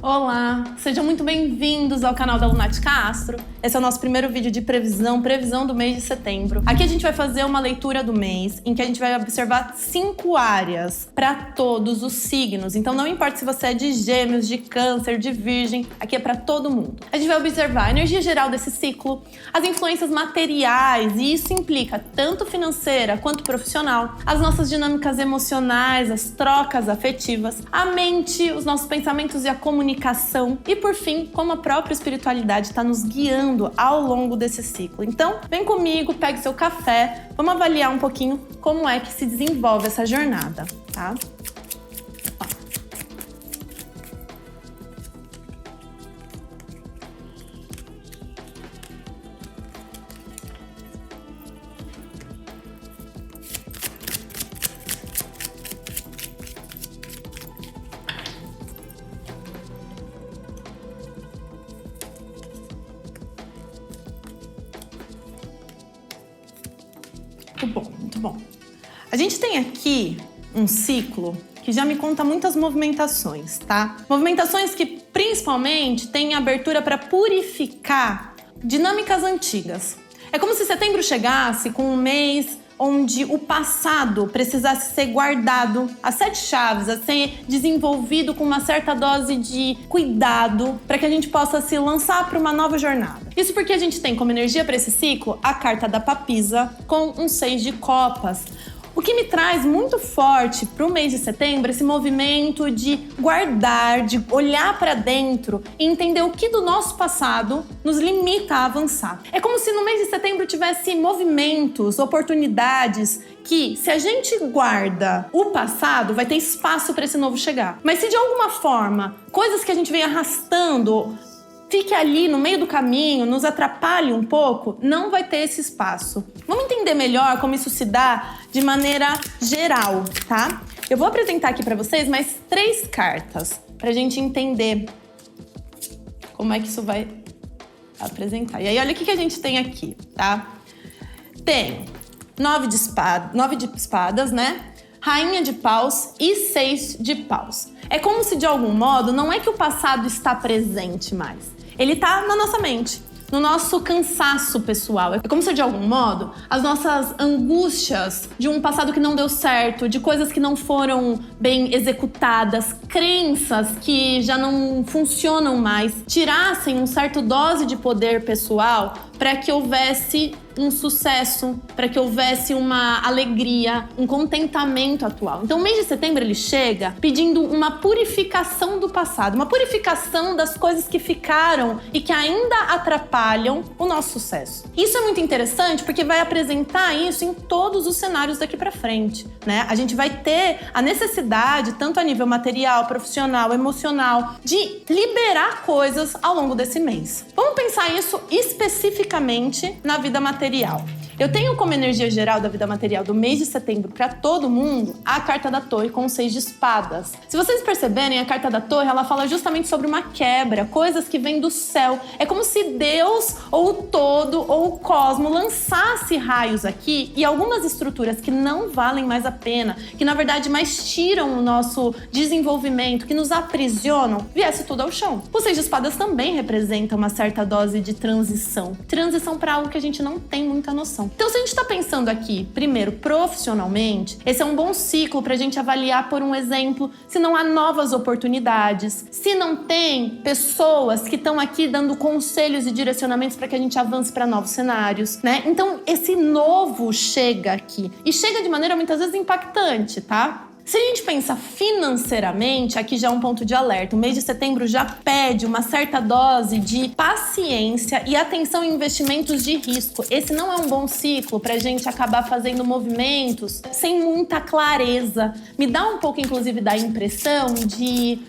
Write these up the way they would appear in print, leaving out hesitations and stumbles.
Olá, sejam muito bem-vindos ao canal da Lunática Astro. Esse é o nosso primeiro vídeo de previsão do mês de setembro. Aqui a gente vai fazer uma leitura do mês, em que a gente vai observar 5 áreas para todos os signos. Então não importa se você é de Gêmeos, de Câncer, de Virgem, aqui é para todo mundo. A gente vai observar a energia geral desse ciclo, as influências materiais, e isso implica tanto financeira quanto profissional, as nossas dinâmicas emocionais, as trocas afetivas, a mente, os nossos pensamentos e a comunicação e, por fim, como a própria espiritualidade está nos guiando ao longo desse ciclo. Então, vem comigo, pegue seu café, vamos avaliar um pouquinho como é que se desenvolve essa jornada, tá? Muito bom. A gente tem aqui um ciclo que já me conta muitas movimentações, tá? Movimentações que principalmente têm abertura para purificar dinâmicas antigas. É como se setembro chegasse com um mês onde o passado precisasse ser guardado, as 7 chaves, a ser desenvolvido com uma certa dose de cuidado para que a gente possa se lançar para uma nova jornada. Isso porque a gente tem como energia para esse ciclo a carta da papisa com um 6 de copas. O que me traz muito forte para o mês de setembro esse movimento de guardar, de olhar para dentro e entender o que do nosso passado nos limita a avançar. É como se no mês de setembro tivesse movimentos, oportunidades que, se a gente guarda o passado, vai ter espaço para esse novo chegar. Mas se de alguma forma, coisas que a gente vem arrastando fique ali no meio do caminho, nos atrapalhe um pouco, não vai ter esse espaço. Vamos entender melhor como isso se dá de maneira geral, tá? Eu vou apresentar aqui para vocês mais 3 cartas pra gente entender como é que isso vai apresentar. E aí, olha o que a gente tem aqui, tá? Tem 9 de espadas, né? Rainha de paus e 6 de paus. É como se, de algum modo, não é que o passado está presente mais. Ele tá na nossa mente, no nosso cansaço pessoal. É como se, de algum modo, as nossas angústias de um passado que não deu certo, de coisas que não foram bem executadas, crenças que já não funcionam mais, tirassem um certo dose de poder pessoal para que houvesse um sucesso, para que houvesse uma alegria, um contentamento atual. Então o mês de setembro ele chega pedindo uma purificação do passado, uma purificação das coisas que ficaram e que ainda atrapalham o nosso sucesso. Isso é muito interessante porque vai apresentar isso em todos os cenários daqui para frente, né? A gente vai ter a necessidade, tanto a nível material, profissional, emocional, de liberar coisas ao longo desse mês. Vamos pensar isso especificamente na vida material. Eu tenho como energia geral da vida material do mês de setembro para todo mundo a carta da torre com o 6 de espadas. Se vocês perceberem, a carta da torre ela fala justamente sobre uma quebra, coisas que vêm do céu. É como se Deus, ou o todo, ou o cosmo lançasse raios aqui e algumas estruturas que não valem mais a pena, que na verdade mais tiram o nosso desenvolvimento, que nos aprisionam, viesse tudo ao chão. O 6 de espadas também representa uma certa dose de transição para algo que a gente não tem muita noção. Então, se a gente está pensando aqui, primeiro, profissionalmente, esse é um bom ciclo para a gente avaliar, por um exemplo, se não há novas oportunidades, se não tem pessoas que estão aqui dando conselhos e direcionamentos para que a gente avance para novos cenários, né? Então, esse novo chega aqui e chega de maneira muitas vezes impactante, tá? Se a gente pensa financeiramente, aqui já é um ponto de alerta. O mês de setembro já pede uma certa dose de paciência e atenção em investimentos de risco. Esse não é um bom ciclo para a gente acabar fazendo movimentos sem muita clareza. Me dá um pouco, inclusive, da impressão de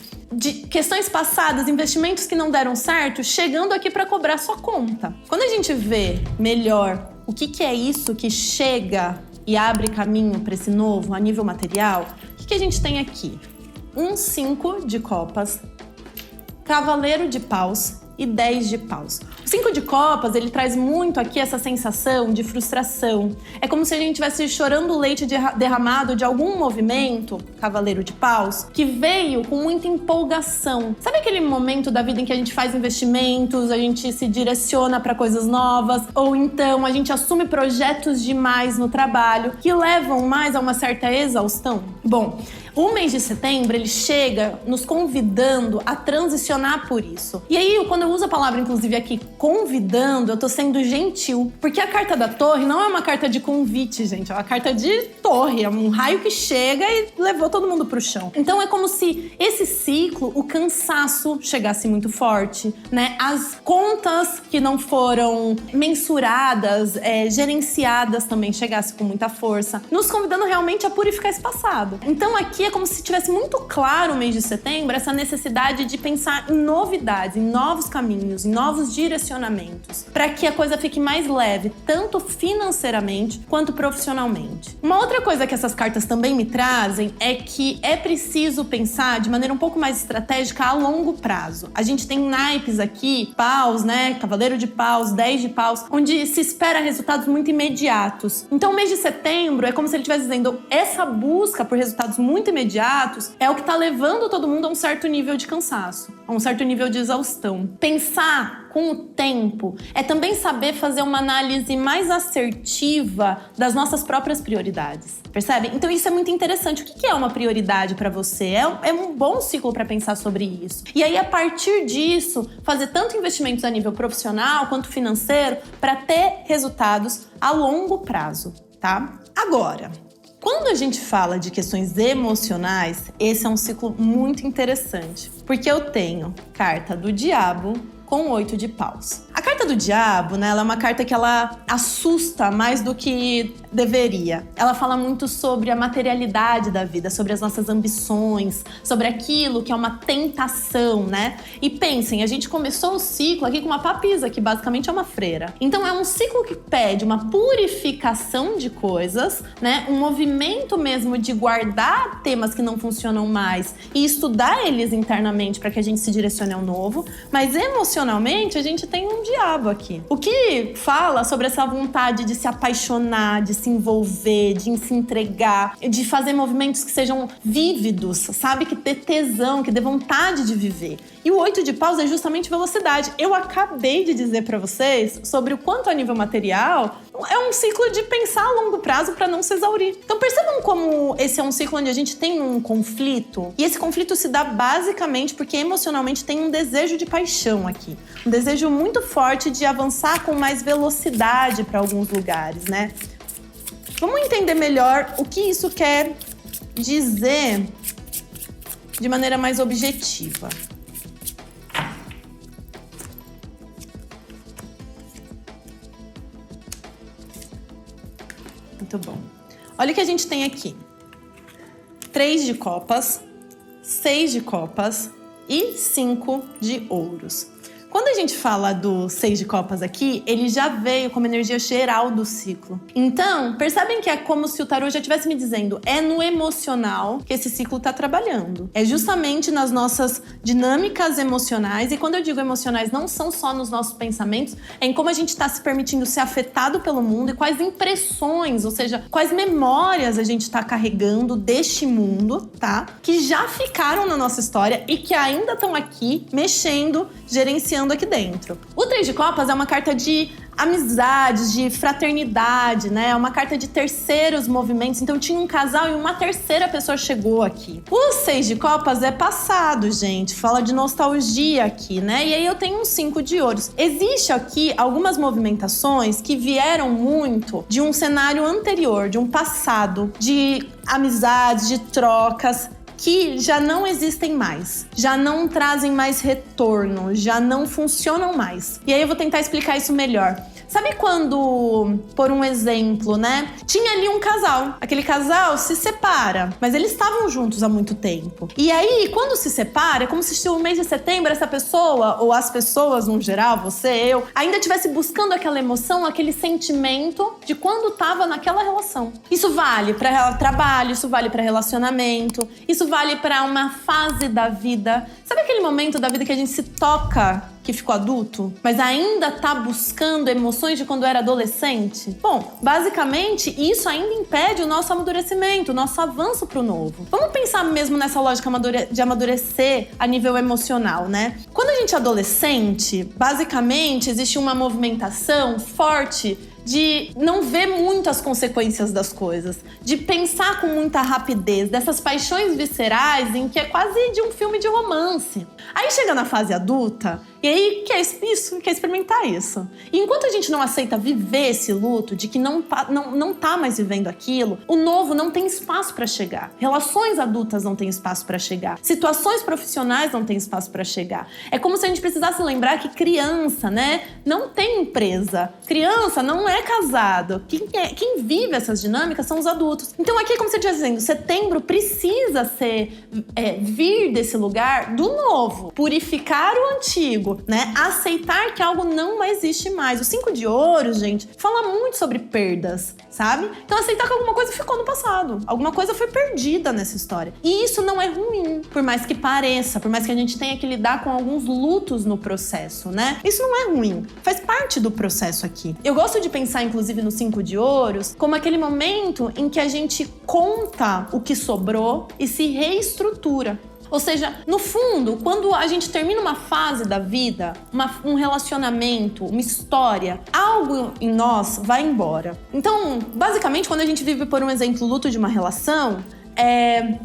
questões passadas, investimentos que não deram certo, chegando aqui para cobrar sua conta. Quando a gente vê melhor o que é isso que chega e abre caminho para esse novo a nível material, o que a gente tem aqui? Um 5 de copas, cavaleiro de paus e 10 de paus. O 5 de copas, ele traz muito aqui essa sensação de frustração. É como se a gente estivesse chorando o leite derramado de algum movimento, cavaleiro de paus, que veio com muita empolgação. Sabe aquele momento da vida em que a gente faz investimentos, a gente se direciona para coisas novas, ou então a gente assume projetos demais no trabalho que levam mais a uma certa exaustão? Bom, o mês de setembro, ele chega nos convidando a transicionar por isso. E aí, quando eu uso a palavra, inclusive aqui, convidando, eu tô sendo gentil. Porque a carta da torre não é uma carta de convite, gente. É uma carta de torre. É um raio que chega e levou todo mundo pro chão. Então, é como se esse ciclo, o cansaço chegasse muito forte, né? As contas que não foram mensuradas, gerenciadas também chegassem com muita força. Nos convidando realmente a purificar esse passado. Então, aqui é como se tivesse muito claro o mês de setembro essa necessidade de pensar em novidades, em novos caminhos, em novos direcionamentos, para que a coisa fique mais leve, tanto financeiramente quanto profissionalmente. Uma outra coisa que essas cartas também me trazem é que é preciso pensar de maneira um pouco mais estratégica a longo prazo. A gente tem naipes aqui, paus, né, cavaleiro de paus, 10 de paus, onde se espera resultados muito imediatos. Então o mês de setembro é como se ele estivesse dizendo, essa busca por resultados muito imediatos é o que está levando todo mundo a um certo nível de cansaço, a um certo nível de exaustão. Pensar com o tempo é também saber fazer uma análise mais assertiva das nossas próprias prioridades, percebe? Então isso é muito interessante. O que é uma prioridade para você? É um bom ciclo para pensar sobre isso. E aí, a partir disso, fazer tanto investimentos a nível profissional quanto financeiro para ter resultados a longo prazo, tá? Agora, quando a gente fala de questões emocionais, esse é um ciclo muito interessante, porque eu tenho carta do diabo com 8 de paus. A carta do diabo, né, ela é uma carta que ela assusta mais do que deveria. Ela fala muito sobre a materialidade da vida, sobre as nossas ambições, sobre aquilo que é uma tentação, né? E pensem, a gente começou o ciclo aqui com uma papisa, que basicamente é uma freira. Então é um ciclo que pede uma purificação de coisas, né? Um movimento mesmo de guardar temas que não funcionam mais e estudar eles internamente para que a gente se direcione ao novo, mas emocionalmente a gente tem um diabo aqui. O que fala sobre essa vontade de se apaixonar, de se envolver, de se entregar, de fazer movimentos que sejam vívidos, sabe? Que dê tesão, que dê vontade de viver. E o 8 de paus é justamente velocidade. Eu acabei de dizer pra vocês sobre o quanto a nível material é um ciclo de pensar a longo prazo para não se exaurir. Então percebam como esse é um ciclo onde a gente tem um conflito. E esse conflito se dá basicamente porque emocionalmente tem um desejo de paixão aqui. Um desejo muito forte de avançar com mais velocidade para alguns lugares, né? Vamos entender melhor o que isso quer dizer de maneira mais objetiva. Muito bom. Olha o que a gente tem aqui. 3 de copas, 6 de copas e 5 de ouros. Quando a gente fala do 6 de copas aqui, ele já veio como energia geral do ciclo. Então, percebem que é como se o tarô já estivesse me dizendo, é no emocional que esse ciclo está trabalhando. É justamente nas nossas dinâmicas emocionais, e quando eu digo emocionais, não são só nos nossos pensamentos, é em como a gente está se permitindo ser afetado pelo mundo e quais impressões, ou seja, quais memórias a gente está carregando deste mundo, tá? Que já ficaram na nossa história e que ainda estão aqui, mexendo, gerenciando aqui dentro. O 3 de copas é uma carta de amizade, de fraternidade, né? É uma carta de terceiros movimentos. Então tinha um casal e uma terceira pessoa chegou aqui. O 6 de copas é passado, gente. Fala de nostalgia aqui, né? E aí eu tenho um 5 de ouros. Existe aqui algumas movimentações que vieram muito de um cenário anterior, de um passado, de amizades, de trocas, que já não existem mais, já não trazem mais retorno, já não funcionam mais. E aí eu vou tentar explicar isso melhor. Sabe quando, por um exemplo, né, tinha ali um casal, aquele casal se separa, mas eles estavam juntos há muito tempo. E aí, quando se separa, é como se no mês de setembro essa pessoa, ou as pessoas no geral, você, eu, ainda estivesse buscando aquela emoção, aquele sentimento de quando estava naquela relação. Isso vale para trabalho, isso vale para relacionamento, isso vale para uma fase da vida. Sabe aquele momento da vida que a gente se toca que ficou adulto, mas ainda tá buscando emoções de quando era adolescente? Bom, basicamente, isso ainda impede o nosso amadurecimento, o nosso avanço pro novo. Vamos pensar mesmo nessa lógica de amadurecer a nível emocional, né? Quando a gente é adolescente, basicamente, existe uma movimentação forte de não ver muito as consequências das coisas, de pensar com muita rapidez, dessas paixões viscerais em que é quase de um filme de romance. Aí chega na fase adulta e aí quer experimentar isso. E enquanto a gente não aceita viver esse luto de que não tá mais vivendo aquilo, o novo não tem espaço para chegar. Relações adultas não têm espaço para chegar. Situações profissionais não têm espaço para chegar. É como se a gente precisasse lembrar que criança, né, não tem empresa. Criança não é casado. Quem vive essas dinâmicas são os adultos. Então aqui é como você estivesse dizendo, setembro precisa vir desse lugar do novo, purificar o antigo, né? Aceitar que algo não existe mais. O 5 de ouros, gente, fala muito sobre perdas, sabe? Então aceitar que alguma coisa ficou no passado, alguma coisa foi perdida nessa história. E isso não é ruim, por mais que pareça, por mais que a gente tenha que lidar com alguns lutos no processo, né? Isso não é ruim, faz parte do processo aqui. Eu gosto de pensar, inclusive, no 5 de ouros, como aquele momento em que a gente conta o que sobrou e se reestrutura. Ou seja, no fundo, quando a gente termina uma fase da vida, um relacionamento, uma história, algo em nós vai embora. Então, basicamente, quando a gente vive, por um exemplo, o luto de uma relação,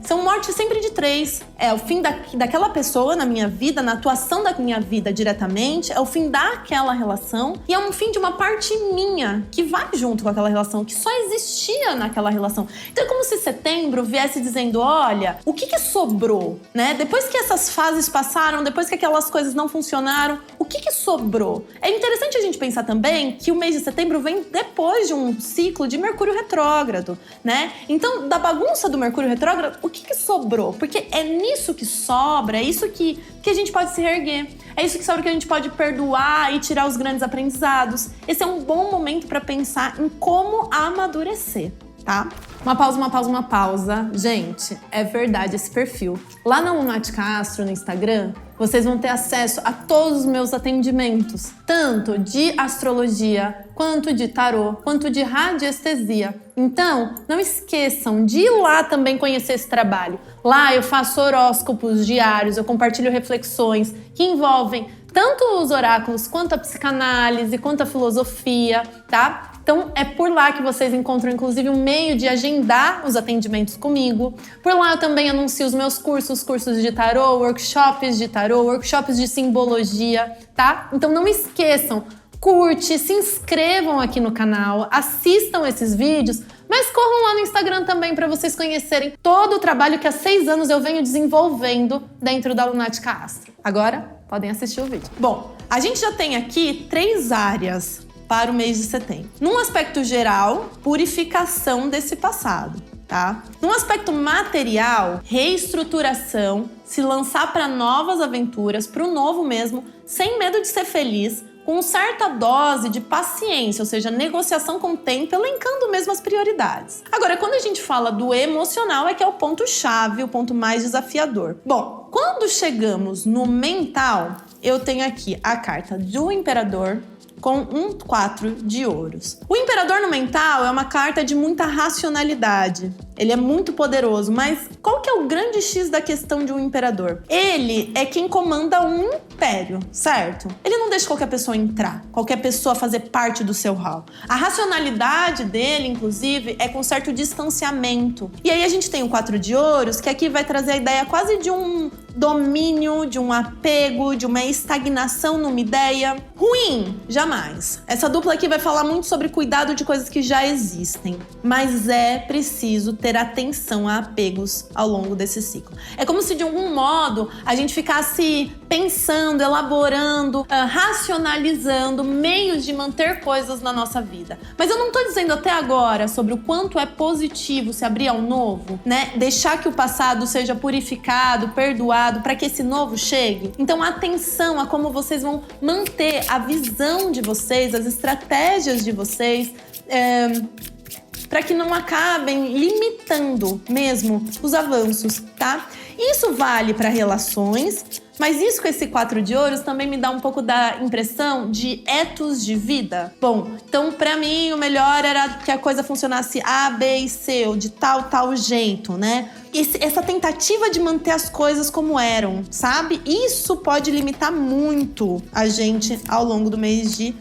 são mortes sempre de 3. É o fim daquela pessoa na minha vida, na atuação da minha vida diretamente, é o fim daquela relação e é um fim de uma parte minha que vai junto com aquela relação, que só existia naquela relação. Então é como se setembro viesse dizendo, olha, o que sobrou, né? Depois que essas fases passaram, depois que aquelas coisas não funcionaram, o que sobrou? É interessante a gente pensar também que o mês de setembro vem depois de um ciclo de Mercúrio retrógrado, né? Então, da bagunça do Mercúrio retrógrado, o que sobrou? Porque é nisso que sobra, é isso que a gente pode se reerguer. É isso que sobra, que a gente pode perdoar e tirar os grandes aprendizados. Esse é um bom momento para pensar em como amadurecer, tá? Uma pausa. Gente, é verdade esse perfil. Lá na Lunática Astro, no Instagram, vocês vão ter acesso a todos os meus atendimentos, tanto de astrologia, quanto de tarô, quanto de radiestesia. Então, não esqueçam de ir lá também conhecer esse trabalho. Lá eu faço horóscopos diários, eu compartilho reflexões que envolvem tanto os oráculos, quanto a psicanálise, quanto a filosofia, tá? Então, é por lá que vocês encontram, inclusive, um meio de agendar os atendimentos comigo. Por lá eu também anuncio os meus cursos de tarô, workshops de simbologia, tá? Então, não esqueçam, curte, se inscrevam aqui no canal, assistam esses vídeos, mas corram lá no Instagram também para vocês conhecerem todo o trabalho que há 6 anos eu venho desenvolvendo dentro da Lunática Astro. Agora, podem assistir o vídeo. Bom, a gente já tem aqui 3 áreas para o mês de setembro. Num aspecto geral, purificação desse passado, tá? Num aspecto material, reestruturação, se lançar para novas aventuras, para o novo mesmo, sem medo de ser feliz, com certa dose de paciência, ou seja, negociação com o tempo, elencando mesmo as prioridades. Agora, quando a gente fala do emocional, é que é o ponto-chave, o ponto mais desafiador. Bom, quando chegamos no mental, eu tenho aqui a carta do Imperador, com um 4 de ouros. O Imperador no mental é uma carta de muita racionalidade. Ele é muito poderoso, mas qual que é o grande X da questão de um imperador? Ele é quem comanda um império, certo? Ele não deixa qualquer pessoa entrar, qualquer pessoa fazer parte do seu hall. A racionalidade dele, inclusive, é com certo distanciamento. E aí a gente tem o 4 de ouros, que aqui vai trazer a ideia quase de um domínio, de um apego, de uma estagnação numa ideia. Ruim, jamais. Essa dupla aqui vai falar muito sobre cuidado de coisas que já existem, mas é preciso ter atenção a apegos ao longo desse ciclo. É como se, de algum modo, a gente ficasse pensando, elaborando, racionalizando meios de manter coisas na nossa vida. Mas eu não tô dizendo até agora sobre o quanto é positivo se abrir ao novo, né? Deixar que o passado seja purificado, perdoado, para que esse novo chegue. Então, atenção a como vocês vão manter a visão de vocês, as estratégias de vocês, para que não acabem limitando mesmo os avanços, tá? Isso vale para relações, Mas isso com esse 4 de ouros também me dá um pouco da impressão de ethos de vida. Bom, então pra mim o melhor era que a coisa funcionasse A, B e C, ou de tal jeito, né? Essa tentativa de manter as coisas como eram, sabe? Isso pode limitar muito a gente ao longo do mês de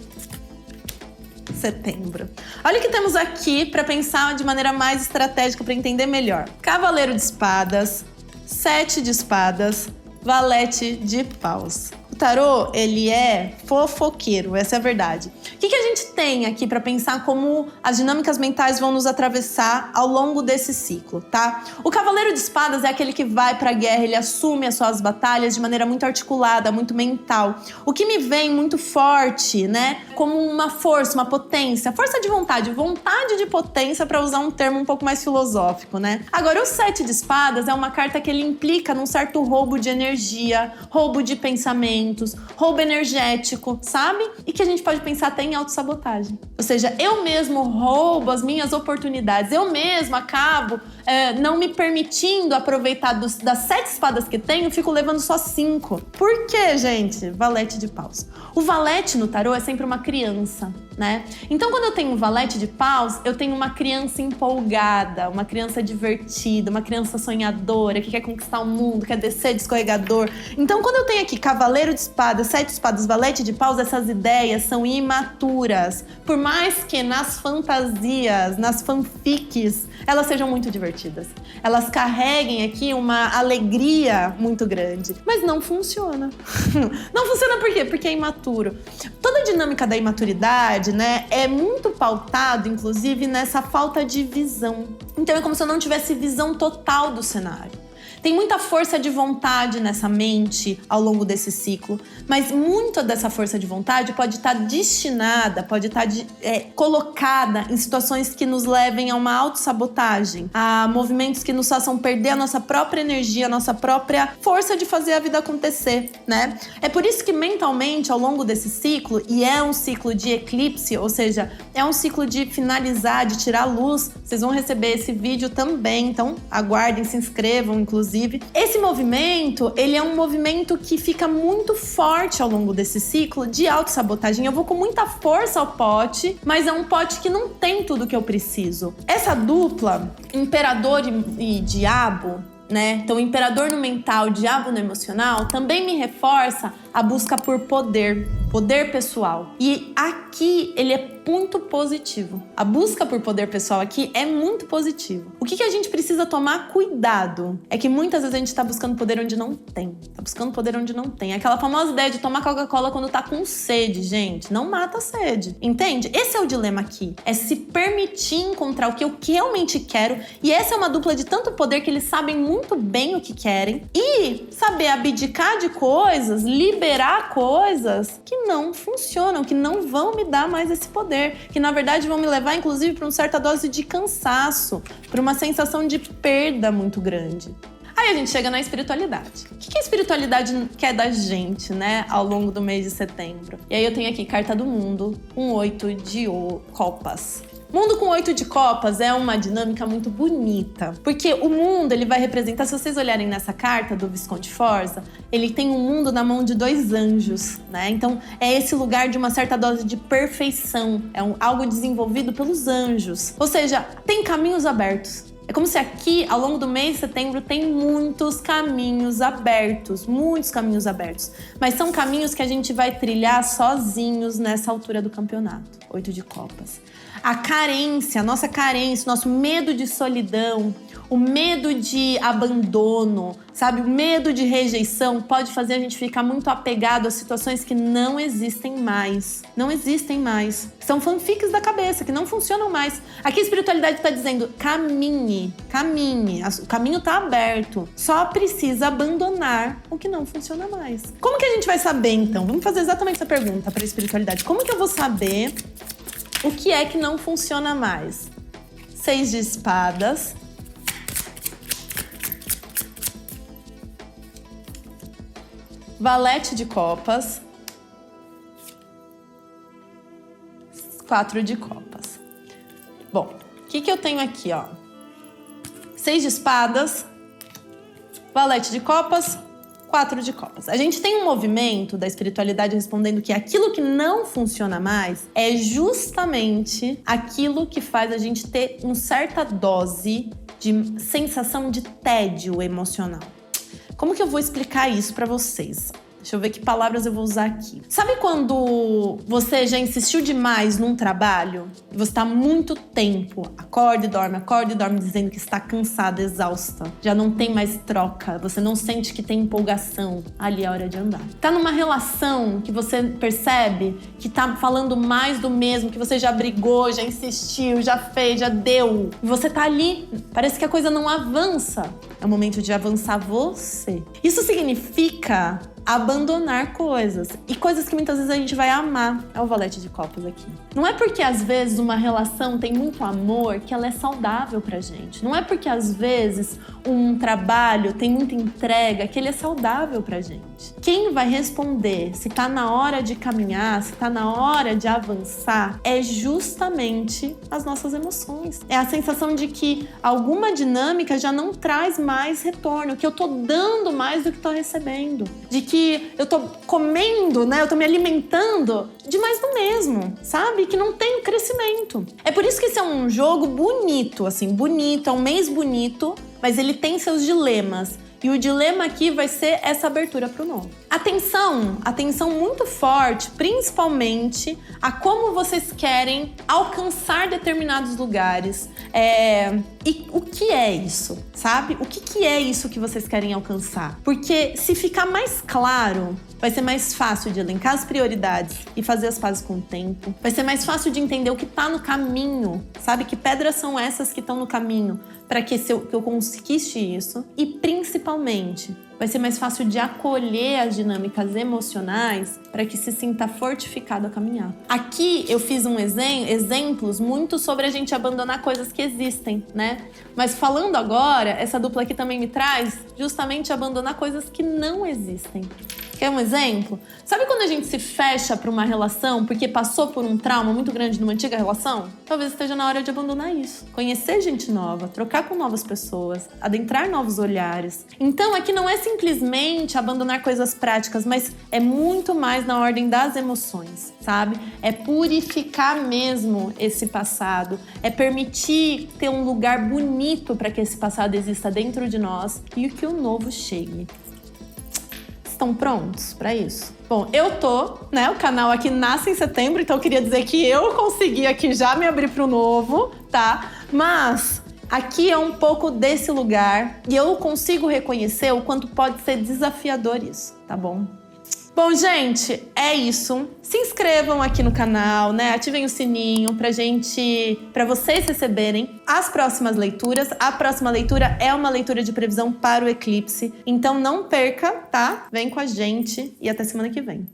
setembro. Olha o que temos aqui para pensar de maneira mais estratégica para entender melhor. Cavaleiro de espadas, 7 de espadas, valete de paus. O tarô, ele é fofoqueiro, essa é a verdade. O que a gente tem aqui para pensar como as dinâmicas mentais vão nos atravessar ao longo desse ciclo, tá? O cavaleiro de espadas é aquele que vai pra guerra, ele assume as suas batalhas de maneira muito articulada, muito mental. O que me vem muito forte, né? Como uma força, uma potência. Força de vontade de potência, para usar um termo um pouco mais filosófico, né? Agora, o 7 de espadas é uma carta que ele implica num certo roubo de energia, roubo de pensamentos, roubo energético, sabe? E que a gente pode pensar até em autossabotagem. Ou seja, eu mesmo roubo as minhas oportunidades, eu mesmo acabo não me permitindo aproveitar das 7 espadas que tenho, fico levando só 5. Por quê, gente? Valete de paus. O valete no tarô é sempre uma criança, né? Então, quando eu tenho um valete de paus, eu tenho uma criança empolgada, uma criança divertida, uma criança sonhadora, que quer conquistar o mundo, quer descer de escorregador. Então, quando eu tenho aqui cavaleiro de espadas, 7 espadas, valete de paus, essas ideias são imaturas. Por mais que nas fantasias, nas fanfics, elas sejam muito divertidas. Elas carreguem aqui uma alegria muito grande. Mas não funciona. Não funciona por quê? Porque é imaturo. Toda a dinâmica da imaturidade, né, é muito pautado, inclusive, nessa falta de visão. Então é como se eu não tivesse visão total do cenário. Tem muita força de vontade nessa mente ao longo desse ciclo, mas muita dessa força de vontade pode estar destinada, pode estar colocada em situações que nos levem a uma autossabotagem, a movimentos que nos façam perder a nossa própria energia, a nossa própria força de fazer a vida acontecer, né? É por isso que mentalmente, ao longo desse ciclo, e é um ciclo de eclipse, ou seja, é um ciclo de finalizar, de tirar a luz, vocês vão receber esse vídeo também, então aguardem, se inscrevam, inclusive. Esse movimento, ele é um movimento que fica muito forte ao longo desse ciclo de autossabotagem. Eu vou com muita força ao pote, mas é um pote que não tem tudo que eu preciso. Essa dupla, imperador e diabo, né? Então, imperador no mental, diabo no emocional, também me reforça a busca por poder pessoal. E aqui ele é muito positivo. A busca por poder pessoal aqui é muito positivo. O que a gente precisa tomar cuidado é que muitas vezes a gente tá buscando poder onde não tem. Tá buscando poder onde não tem. Aquela famosa ideia de tomar Coca-Cola quando tá com sede, gente. Não mata a sede. Entende? Esse é o dilema aqui. É se permitir encontrar o que eu realmente quero. E essa é uma dupla de tanto poder que eles sabem muito bem o que querem. E saber abdicar de coisas, liberar coisas que não funcionam, que não vão me dar mais esse poder, que na verdade vão me levar inclusive para uma certa dose de cansaço, para uma sensação de perda muito grande. Aí a gente chega na espiritualidade. O que a espiritualidade quer da gente, né, ao longo do mês de setembro? E aí eu tenho aqui carta do mundo, um 8 de copas. Mundo com 8 de copas é uma dinâmica muito bonita, porque o mundo, ele vai representar, se vocês olharem nessa carta do Visconde Forza, ele tem um mundo na mão de 2 anjos, né? Então, é esse lugar de uma certa dose de perfeição, algo desenvolvido pelos anjos. Ou seja, tem caminhos abertos. É como se aqui, ao longo do mês de setembro, tem muitos caminhos abertos, mas são caminhos que a gente vai trilhar sozinhos nessa altura do campeonato. 8 de copas. A carência, a nossa carência, nosso medo de solidão, o medo de abandono, sabe? O medo de rejeição pode fazer a gente ficar muito apegado a situações que não existem mais. Não existem mais. São fanfics da cabeça, que não funcionam mais. Aqui a espiritualidade está dizendo, caminhe. O caminho está aberto. Só precisa abandonar o que não funciona mais. Como que a gente vai saber, então? Vamos fazer exatamente essa pergunta para a espiritualidade. Como que eu vou saber o que é que não funciona mais? 6 de espadas. Valete de copas. 4 de copas. Bom, o que eu tenho aqui, ó? 6 de espadas. Valete de copas. 4 de copas. A gente tem um movimento da espiritualidade respondendo que aquilo que não funciona mais é justamente aquilo que faz a gente ter uma certa dose de sensação de tédio emocional. Como que eu vou explicar isso pra vocês? Deixa eu ver que palavras eu vou usar aqui. Sabe quando você já insistiu demais num trabalho e você tá há muito tempo, acorda e dorme dizendo que está cansada, exausta, já não tem mais troca, você não sente que tem empolgação, ali é a hora de andar. Tá numa relação que você percebe que tá falando mais do mesmo, que você já brigou, já insistiu, já fez, já deu. E você tá ali, parece que a coisa não avança. É o momento de avançar você. Isso significa abandonar coisas. E coisas que muitas vezes a gente vai amar. É o valete de copas aqui. Não é porque às vezes uma relação tem muito amor que ela é saudável pra gente. Não é porque às vezes um trabalho tem muita entrega que ele é saudável pra gente. Quem vai responder se tá na hora de caminhar, se tá na hora de avançar, é justamente as nossas emoções. É a sensação de que alguma dinâmica já não traz mais retorno, que eu tô dando mais do que tô recebendo. De que eu tô comendo, né? Eu tô me alimentando de mais do mesmo, sabe? Que não tem crescimento. É por isso que esse é um jogo bonito, assim, bonito, é um mês bonito, mas ele tem seus dilemas. E o dilema aqui vai ser essa abertura para o novo. Atenção muito forte, principalmente a como vocês querem alcançar determinados lugares. E o que é isso, sabe? O que é isso que vocês querem alcançar? Porque se ficar mais claro, vai ser mais fácil de elencar as prioridades e fazer as pazes com o tempo. Vai ser mais fácil de entender o que está no caminho, sabe? Que pedras são essas que estão no caminho para que eu conquiste isso. E principalmente, vai ser mais fácil de acolher as dinâmicas emocionais para que se sinta fortificado a caminhar. Aqui eu fiz exemplos muito sobre a gente abandonar coisas que existem, né? Mas falando agora, essa dupla aqui também me traz justamente abandonar coisas que não existem. Quer um exemplo? Sabe quando a gente se fecha para uma relação porque passou por um trauma muito grande numa antiga relação? Talvez esteja na hora de abandonar isso. Conhecer gente nova, trocar com novas pessoas, adentrar novos olhares. Então aqui não é simplesmente abandonar coisas práticas, mas é muito mais na ordem das emoções, sabe? É purificar mesmo esse passado, é permitir ter um lugar bonito para que esse passado exista dentro de nós e que o novo chegue. Estão prontos para isso? Bom, eu tô, né? O canal aqui nasce em setembro, então eu queria dizer que eu consegui aqui já me abrir pro novo, tá? Mas aqui é um pouco desse lugar e eu consigo reconhecer o quanto pode ser desafiador isso, tá bom? Bom, gente, é isso. Se inscrevam aqui no canal, né? Ativem o sininho pra vocês receberem as próximas leituras. A próxima leitura é uma leitura de previsão para o eclipse. Então não perca, tá? Vem com a gente e até semana que vem.